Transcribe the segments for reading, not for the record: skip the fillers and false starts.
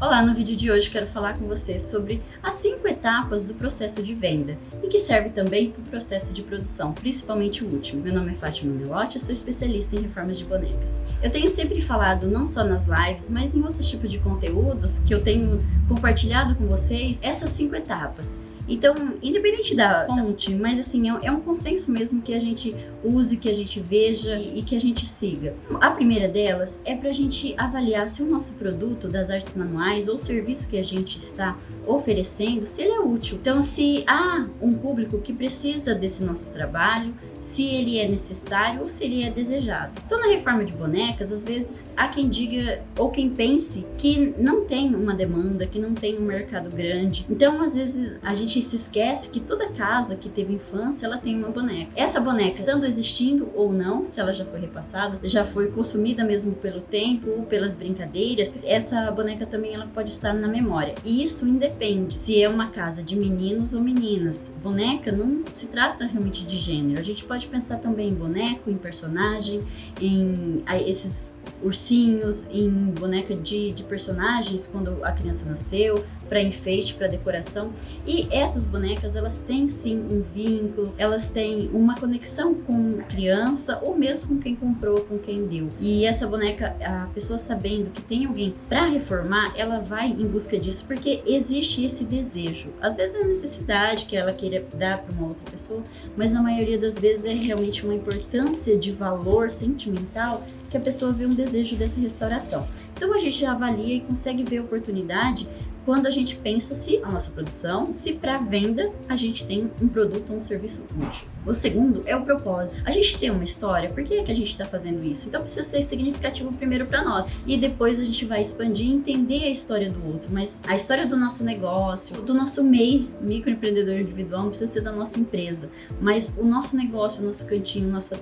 Olá, no vídeo de hoje quero falar com você sobre as 5 etapas do processo de venda e que serve também para o processo de produção, principalmente o último. Meu nome é Fátima Melotti, eu sou especialista em reformas de bonecas. Eu tenho sempre falado, não só nas lives, mas em outros tipos de conteúdos que eu tenho compartilhado com vocês, essas 5 etapas. Então, independente da fonte, mas assim, é um consenso mesmo que a gente use, que a gente veja e que a gente siga. A primeira delas é para a gente avaliar se o nosso produto das artes manuais ou serviço que a gente está oferecendo, se ele é útil. Então, se há um público que precisa desse nosso trabalho, se ele é necessário ou se ele é desejado. Então, na reforma de bonecas, às vezes há quem diga ou quem pense que não tem uma demanda, que não tem um mercado grande. Então, às vezes a gente se esquece que toda casa que teve infância, ela tem uma boneca. Essa boneca, estando existindo ou não, se ela já foi repassada, já foi consumida mesmo pelo tempo ou pelas brincadeiras, essa boneca também ela pode estar na memória. E isso independe se é uma casa de meninos ou meninas. Boneca não se trata realmente de gênero. A gente pode pensar também em boneco, em personagem, em esses ursinhos, em boneca de personagens quando a criança nasceu, para enfeite, para decoração. E essas bonecas, elas têm sim um vínculo, elas têm uma conexão com a criança ou mesmo com quem comprou, com quem deu. E essa boneca, a pessoa sabendo que tem alguém para reformar, ela vai em busca disso porque existe esse desejo. Às vezes é a necessidade que ela queira dar para uma outra pessoa, mas na maioria das vezes é realmente uma importância de valor sentimental que a pessoa vê um desejo dessa restauração. Então a gente avalia e consegue ver a oportunidade quando a gente pensa se a nossa produção, se para venda a gente tem um produto ou um serviço útil. O segundo é o propósito. A gente tem uma história, por que é que a gente está fazendo isso? Então precisa ser significativo primeiro para nós e depois a gente vai expandir e entender a história do outro, mas a história do nosso negócio, do nosso MEI, microempreendedor individual, não precisa ser da nossa empresa, mas o nosso negócio, o nosso cantinho, o nosso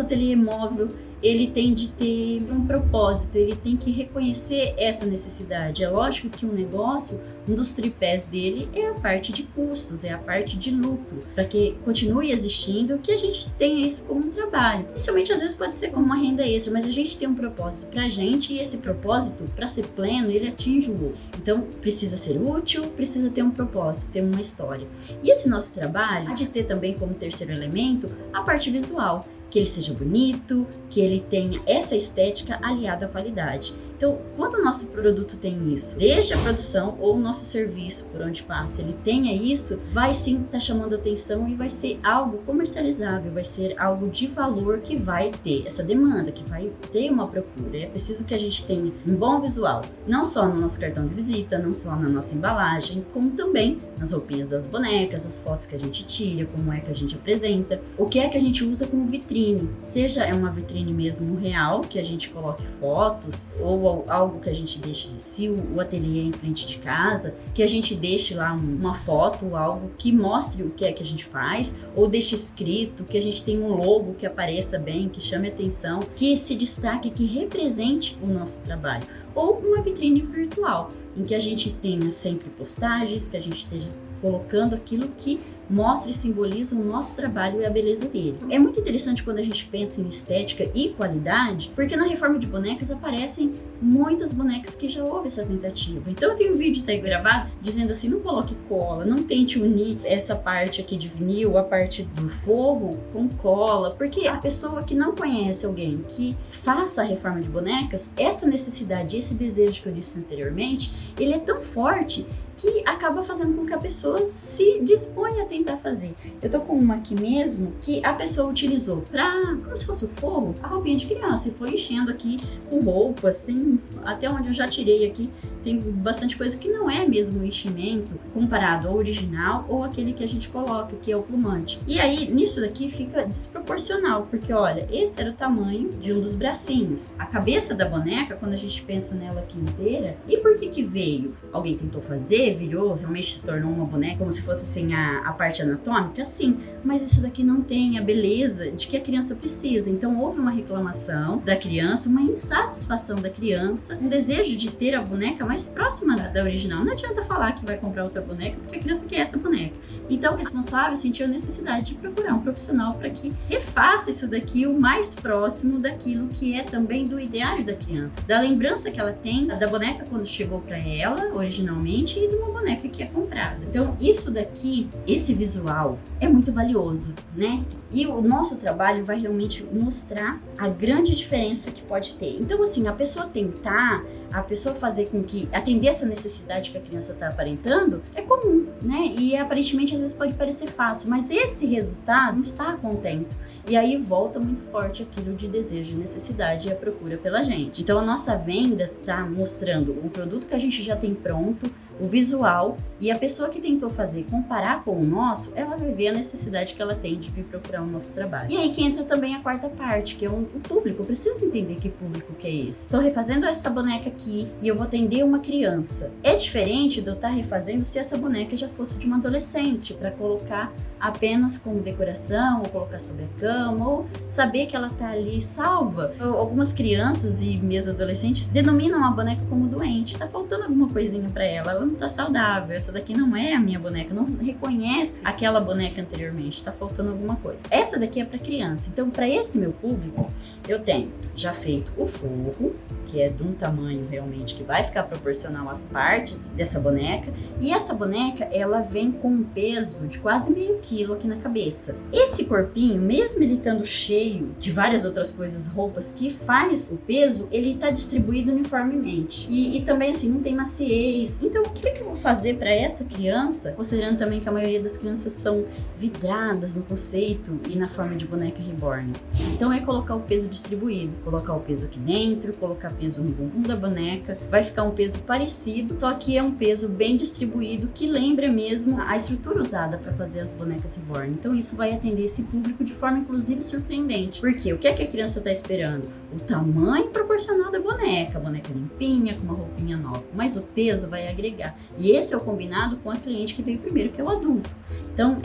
ateliê móvel, ele tem de ter um propósito, ele tem que reconhecer essa necessidade. É lógico que um negócio, um dos tripés dele é a parte de custos, é a parte de lucro, para que continue existindo, que a gente tenha isso como um trabalho. Inicialmente, às vezes pode ser como uma renda extra, mas a gente tem um propósito para a gente e esse propósito, para ser pleno, ele atinge o outro. Então, precisa ser útil, precisa ter um propósito, ter uma história. E esse nosso trabalho há de ter também como terceiro elemento a parte visual, que ele seja bonito, que ele tenha essa estética aliada à qualidade. Então, quando o nosso produto tem isso, desde a produção ou o nosso serviço, por onde passa, ele tenha isso, vai sim estar chamando atenção e vai ser algo comercializável, vai ser algo de valor que vai ter essa demanda, que vai ter uma procura. É preciso que a gente tenha um bom visual, não só no nosso cartão de visita, não só na nossa embalagem, como também nas roupinhas das bonecas, as fotos que a gente tira, como é que a gente apresenta, o que é que a gente usa como vitrine, seja uma vitrine mesmo real, que a gente coloque fotos, ou algo que a gente deixe, se o ateliê é em frente de casa, que a gente deixe lá uma foto, algo que mostre o que é que a gente faz, ou deixe escrito, que a gente tenha um logo que apareça bem, que chame atenção, que se destaque, que represente o nosso trabalho. Ou uma vitrine virtual, em que a gente tenha sempre postagens, que a gente esteja colocando aquilo que mostra e simboliza o nosso trabalho e a beleza dele. É muito interessante quando a gente pensa em estética e qualidade, porque na reforma de bonecas aparecem muitas bonecas que já houve essa tentativa. Então eu tenho vídeos aí gravados dizendo assim, não coloque cola, não tente unir essa parte aqui de vinil, a parte do forro com cola, porque a pessoa que não conhece alguém que faça a reforma de bonecas, essa necessidade, esse desejo que eu disse anteriormente, ele é tão forte que acaba fazendo com que a pessoa se disponha a tentar fazer. Eu tô com uma aqui mesmo que a pessoa utilizou pra, como se fosse o forro, a roupinha de criança, e foi enchendo aqui com roupas, tem até onde eu já tirei aqui, tem bastante coisa que não é mesmo o enchimento comparado ao original ou aquele que a gente coloca, que é o plumante. E aí, nisso daqui fica desproporcional, porque olha, esse era o tamanho de um dos bracinhos. A cabeça da boneca, quando a gente pensa nela aqui inteira, e por que que veio? Alguém tentou fazer, virou, realmente se tornou uma boneca, como se fosse assim a parte anatômica? Sim, mas isso daqui não tem a beleza de que a criança precisa. Então houve uma reclamação da criança, uma insatisfação da criança, um desejo de ter a boneca, mas mais próxima da original. Não adianta falar que vai comprar outra boneca, porque a criança quer essa boneca. Então o responsável sentiu a necessidade de procurar um profissional para que refaça isso daqui o mais próximo daquilo que é também do ideário da criança, da lembrança que ela tem da boneca quando chegou para ela originalmente e de uma boneca que é comprada. Então isso daqui, esse visual é muito valioso, né? E o nosso trabalho vai realmente mostrar a grande diferença que pode ter. Então assim, a pessoa tentar, a pessoa fazer com que atender essa necessidade que a criança está aparentando é comum, né? E aparentemente às vezes pode parecer fácil, mas esse resultado não está contento. E aí volta muito forte aquilo de desejo, necessidade e a procura pela gente. Então a nossa venda está mostrando o produto que a gente já tem pronto, o visual, e a pessoa que tentou fazer, comparar com o nosso, ela vai ver a necessidade que ela tem de vir procurar o nosso trabalho. E aí que entra também a quarta parte, que é o público. Eu preciso entender que público que é esse. Estou refazendo essa boneca aqui e eu vou atender uma criança. É diferente de eu estar refazendo se essa boneca já fosse de uma adolescente, para colocar apenas como decoração, ou colocar sobre a cama, ou saber que ela está ali salva. Algumas crianças e mesmo adolescentes denominam a boneca como doente. Tá faltando alguma coisinha para ela não tá saudável, essa daqui não é a minha boneca, não reconhece aquela boneca anteriormente, tá faltando alguma coisa. Essa daqui é para criança, então para esse meu público, eu tenho já feito o forro, que é de um tamanho realmente que vai ficar proporcional às partes dessa boneca, e essa boneca, ela vem com um peso de quase meio quilo aqui na cabeça. Esse corpinho, mesmo ele estando cheio de várias outras coisas, roupas que faz o peso, ele tá distribuído uniformemente, e também assim, não tem maciez. Então o que eu vou fazer para essa criança, considerando também que a maioria das crianças são vidradas no conceito e na forma de boneca reborn? Então é colocar o peso distribuído, colocar o peso aqui dentro, colocar peso no bumbum da boneca, vai ficar um peso parecido, só que é um peso bem distribuído, que lembra mesmo a estrutura usada para fazer as bonecas reborn. Então isso vai atender esse público de forma inclusive surpreendente, porque o que é que a criança está esperando? O tamanho proporcional da boneca, a boneca limpinha, com uma roupinha nova, mas o peso vai agregar. E esse é o combinado com a cliente que veio primeiro, que é o adulto. Então,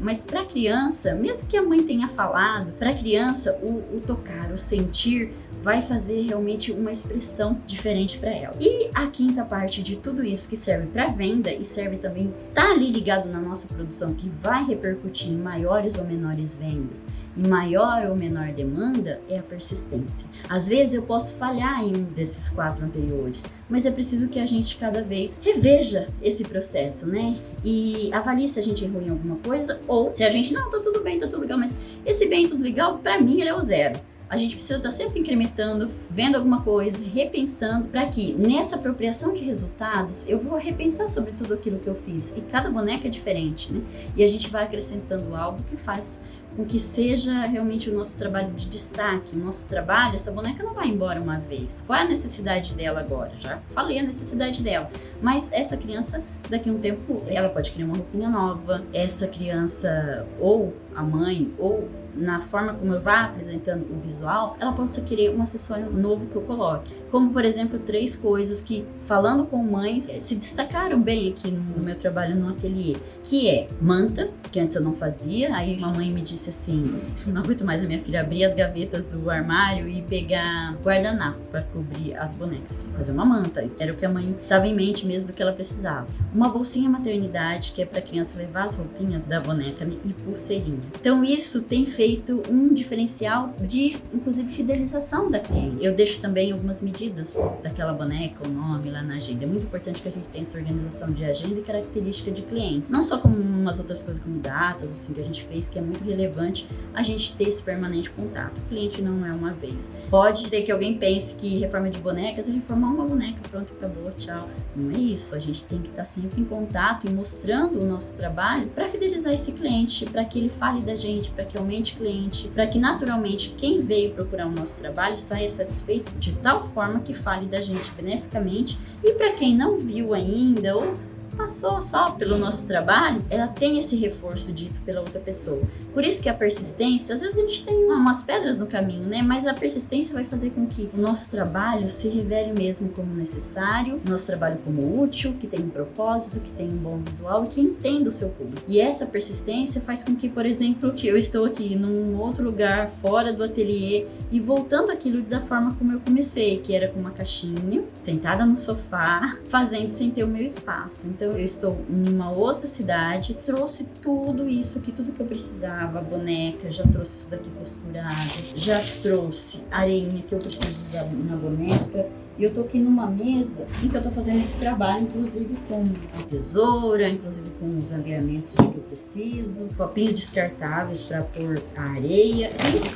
mas para a criança, mesmo que a mãe tenha falado, para a criança o tocar, o sentir, vai fazer realmente uma expressão diferente para ela. E a quinta parte de tudo isso que serve para venda e serve também, tá ali ligado na nossa produção, que vai repercutir em maiores ou menores vendas, em maior ou menor demanda, é a persistência. Às vezes eu posso falhar em um desses 4 anteriores, mas é preciso que a gente cada vez reveja esse processo, né? E avalie se a gente errou em alguma coisa, ou se a gente, não, tá tudo bem, tá tudo legal, mas esse bem, tudo legal, para mim ele é o 0. A gente precisa estar sempre incrementando, vendo alguma coisa, repensando, para que nessa apropriação de resultados eu vou repensar sobre tudo aquilo que eu fiz. E cada boneca é diferente, né? E a gente vai acrescentando algo que faz com que seja realmente o nosso trabalho de destaque. O nosso trabalho, essa boneca não vai embora uma vez. Qual é a necessidade dela agora? Já falei a necessidade dela. Mas essa criança, daqui a um tempo, ela pode criar uma roupinha nova. Essa criança, ou a mãe, ou na forma como eu vá apresentando o visual, ela possa querer um acessório novo que eu coloque. Como, por exemplo, 3 coisas que, falando com mães, se destacaram bem aqui no meu trabalho no ateliê, que é manta, que antes eu não fazia. Aí uma mãe me disse assim, não aguento mais a minha filha abrir as gavetas do armário e pegar guardanapo para cobrir as bonecas. Vou fazer uma manta, era o que a mãe estava em mente mesmo do que ela precisava. Uma bolsinha maternidade, que é para a criança levar as roupinhas da boneca, né, e pulseirinha. Então isso tem feito um diferencial de, inclusive, fidelização da cliente. Eu deixo também algumas medidas daquela boneca, o nome lá na agenda. É muito importante que a gente tenha essa organização de agenda e característica de clientes. Não só como umas outras coisas como datas, assim, que a gente fez, que é muito relevante a gente ter esse permanente contato. O cliente não é uma vez. Pode ser que alguém pense que reforma de bonecas é reformar uma boneca, pronto, acabou, tchau. Não é isso. A gente tem que estar sempre em contato e mostrando o nosso trabalho para fidelizar esse cliente, para que ele fale da gente, para que aumente cliente, para que naturalmente quem veio procurar o nosso trabalho saia satisfeito de tal forma que fale da gente beneficamente, e para quem não viu ainda ou passou só pelo nosso trabalho, ela tem esse reforço dito pela outra pessoa. Por isso que a persistência, às vezes a gente tem umas pedras no caminho, né? Mas a persistência vai fazer com que o nosso trabalho se revele mesmo como necessário, o nosso trabalho como útil, que tem um propósito, que tem um bom visual e que entenda o seu público. E essa persistência faz com que, por exemplo, que eu estou aqui num outro lugar, fora do ateliê, e voltando aquilo da forma como eu comecei, que era com uma caixinha, sentada no sofá, fazendo sem ter o meu espaço. Então eu estou em uma outra cidade, trouxe tudo que eu precisava, a boneca, já trouxe isso daqui costurado, já trouxe a areinha que eu preciso usar na boneca. E eu tô aqui numa mesa em que eu tô fazendo esse trabalho, inclusive com a tesoura, inclusive com os agregamentos que eu preciso, copinhos descartáveis para pôr a areia,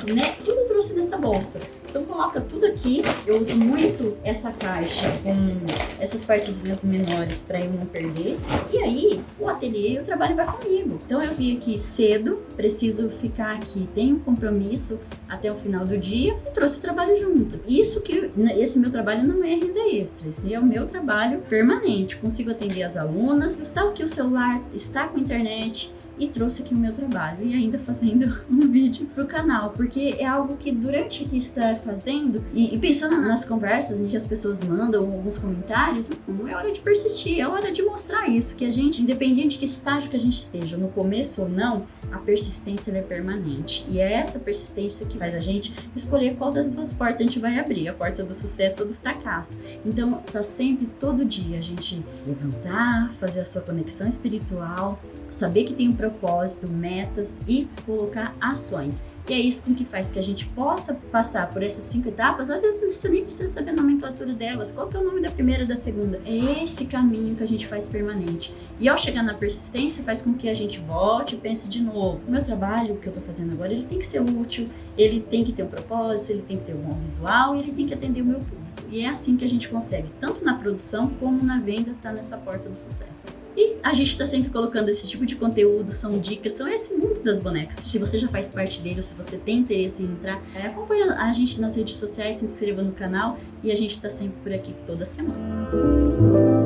e, né, tudo eu trouxe nessa bolsa. Então coloca tudo aqui, eu uso muito essa caixa com essas partezinhas menores para eu não perder. E aí, o ateliê, o trabalho vai comigo. Então eu vim aqui cedo, preciso ficar aqui, tenho um compromisso até o final do dia e trouxe o trabalho junto. Isso que, esse meu trabalho não é renda extra, esse é o meu trabalho permanente. Consigo atender as alunas, está aqui o celular, está com a internet, e trouxe aqui o meu trabalho e ainda fazendo um vídeo pro canal, porque é algo que durante que estar fazendo e pensando nas conversas em que as pessoas mandam alguns comentários, não é hora de persistir, é hora de mostrar isso, que a gente, independente de que estágio que a gente esteja, no começo ou não, a persistência é permanente e é essa persistência que faz a gente escolher qual das duas portas a gente vai abrir, a porta do sucesso ou do fracasso. Então tá sempre, todo dia, a gente levantar, fazer a sua conexão espiritual, saber que tem um propósito, metas e colocar ações. E é isso com que faz que a gente possa passar por essas 5 etapas. Às vezes você nem precisa saber a nomenclatura delas, qual que é o nome da primeira e da segunda. É esse caminho que a gente faz permanente. E ao chegar na persistência, faz com que a gente volte e pense de novo. O meu trabalho, o que eu tô fazendo agora, ele tem que ser útil, ele tem que ter um propósito, ele tem que ter um bom visual e ele tem que atender o meu público. E é assim que a gente consegue, tanto na produção como na venda, estar nessa porta do sucesso. E a gente está sempre colocando esse tipo de conteúdo, são dicas, são esse mundo das bonecas. Se você já faz parte dele ou se você tem interesse em entrar, acompanha a gente nas redes sociais, se inscreva no canal e a gente está sempre por aqui toda semana.